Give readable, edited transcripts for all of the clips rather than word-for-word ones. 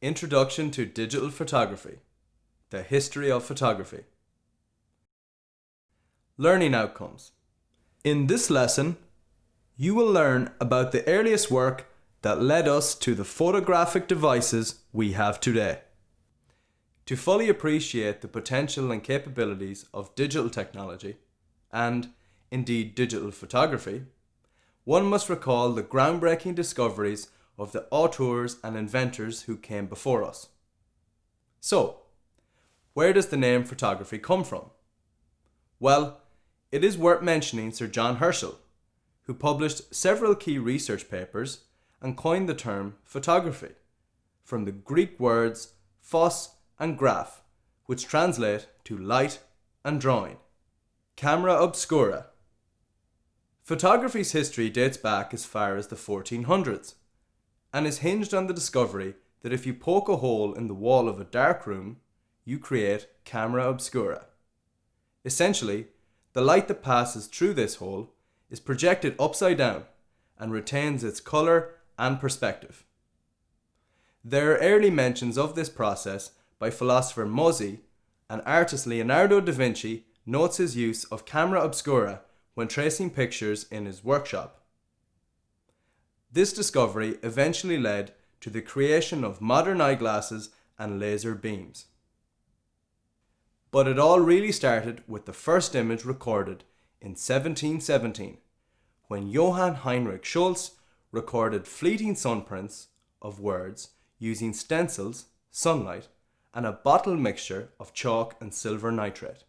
Introduction to Digital Photography, the History of Photography. Learning Outcomes. In this lesson, you will learn about the earliest work that led us to the photographic devices we have today. To fully appreciate the potential and capabilities of digital technology, and indeed digital photography, one must recall the groundbreaking discoveries of the auteurs and inventors who came before us. So, where does the name photography come from? Well, it is worth mentioning Sir John Herschel, who published several key research papers and coined the term photography, from the Greek words phos and graph, which translate to light and drawing. Camera obscura. Photography's history dates back as far as the 1400s and is hinged on the discovery that if you poke a hole in the wall of a dark room, you create camera obscura. Essentially, the light that passes through this hole is projected upside down and retains its colour and perspective. There are early mentions of this process by philosopher Mozzi, and artist Leonardo da Vinci notes his use of camera obscura when tracing pictures in his workshop. This discovery eventually led to the creation of modern eyeglasses and laser beams. But it all really started with the first image recorded in 1717, when Johann Heinrich Schulze recorded fleeting sunprints of words using stencils, sunlight, and a bottle mixture of chalk and silver nitrate.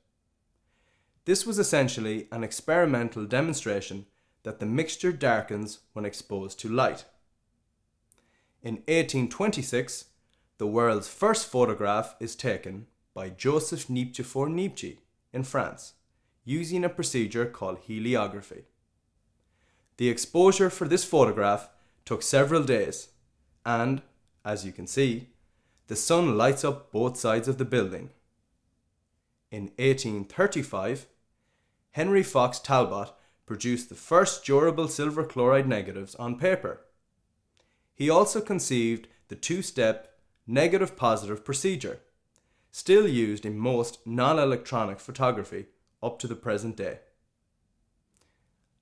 This was essentially an experimental demonstration that the mixture darkens when exposed to light. In 1826, the world's first photograph is taken by Joseph Niepce Niepce in France, using a procedure called heliography. The exposure for this photograph took several days, and, as you can see, the sun lights up both sides of the building. In 1835, Henry Fox Talbot produced the first durable silver chloride negatives on paper. He also conceived the two-step negative-positive procedure, still used in most non-electronic photography up to the present day.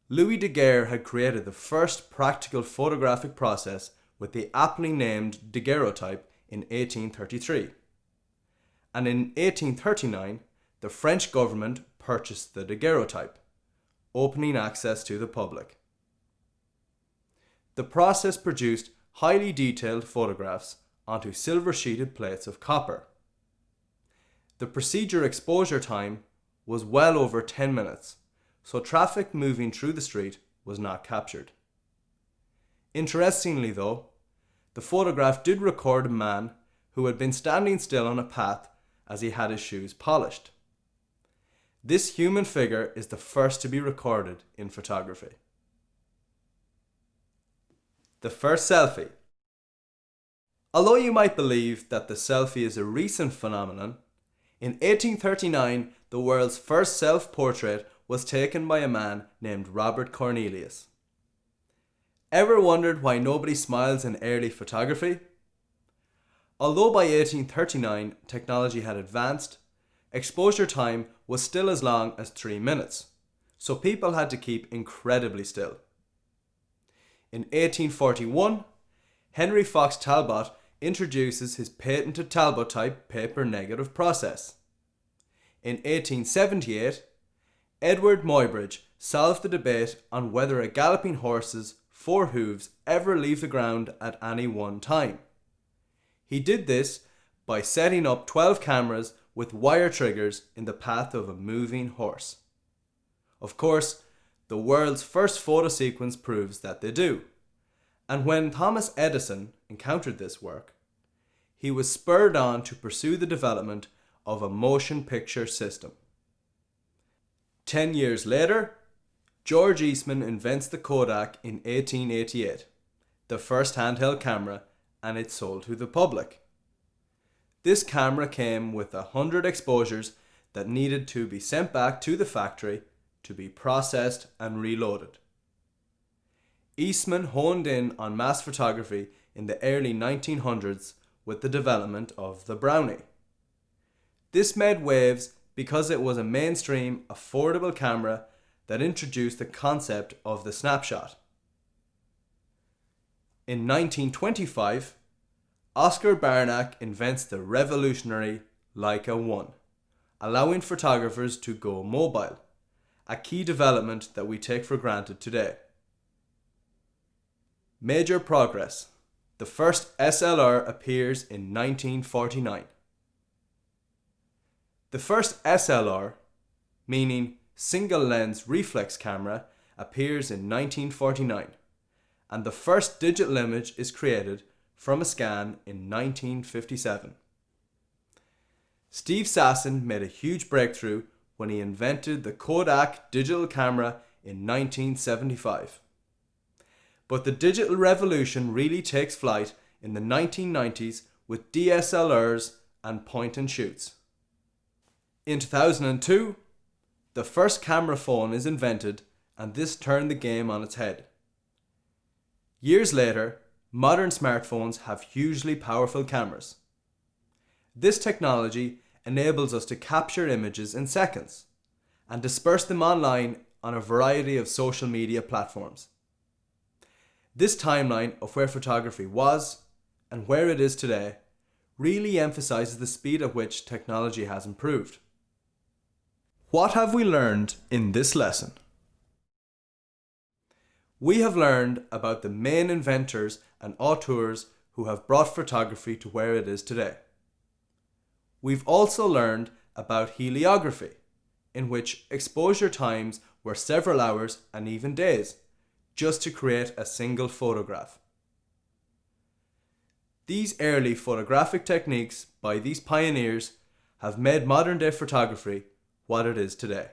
Louis Daguerre had created the first practical photographic process with the aptly named daguerreotype in 1833. And in 1839, the French government purchased the daguerreotype, opening access to the public. The process produced highly detailed photographs onto silver-sheeted plates of copper. The procedure exposure time was well over 10 minutes, so traffic moving through the street was not captured. Interestingly though, the photograph did record a man who had been standing still on a path as he had his shoes polished. This human figure is the first to be recorded in photography. The first selfie. Although you might believe that the selfie is a recent phenomenon, in 1839 the world's first self-portrait was taken by a man named Robert Cornelius. Ever wondered why nobody smiles in early photography? Although by 1839 technology had advanced, exposure time was still as long as 3 minutes, so people had to keep incredibly still. In 1841, Henry Fox Talbot introduces his patented Talbot type paper negative process. In 1878, Edward Muybridge solved the debate on whether a galloping horse's 4 hooves ever leave the ground at any one time. He did this by setting up 12 cameras with wire triggers in the path of a moving horse. Of course, the world's first photo sequence proves that they do. And when Thomas Edison encountered this work, he was spurred on to pursue the development of a motion picture system. 10 years later, George Eastman invents the Kodak in 1888, the first handheld camera, and it's sold to the public. This camera came with 100 exposures that needed to be sent back to the factory to be processed and reloaded. Eastman honed in on mass photography in the early 1900s with the development of the Brownie. This made waves because it was a mainstream, affordable camera that introduced the concept of the snapshot. In 1925, Oscar Barnack invents the revolutionary Leica 1, allowing photographers to go mobile, a key development that we take for granted today. Major progress. The first SLR appears in 1949. The first SLR, meaning single lens reflex camera, appears in 1949, and the first digital image is created from a scan in 1957. Steve Sasson made a huge breakthrough when he invented the Kodak digital camera in 1975. But the digital revolution really takes flight in the 1990s with DSLRs and point and shoots. In 2002, the first camera phone is invented, and this turned the game on its head. Years later, modern smartphones have hugely powerful cameras. This technology enables us to capture images in seconds and disperse them online on a variety of social media platforms. This timeline of where photography was and where it is today really emphasizes the speed at which technology has improved. What have we learned in this lesson? We have learned about the main inventors and auteurs who have brought photography to where it is today. We've also learned about heliography, in which exposure times were several hours and even days, just to create a single photograph. These early photographic techniques by these pioneers have made modern day photography what it is today.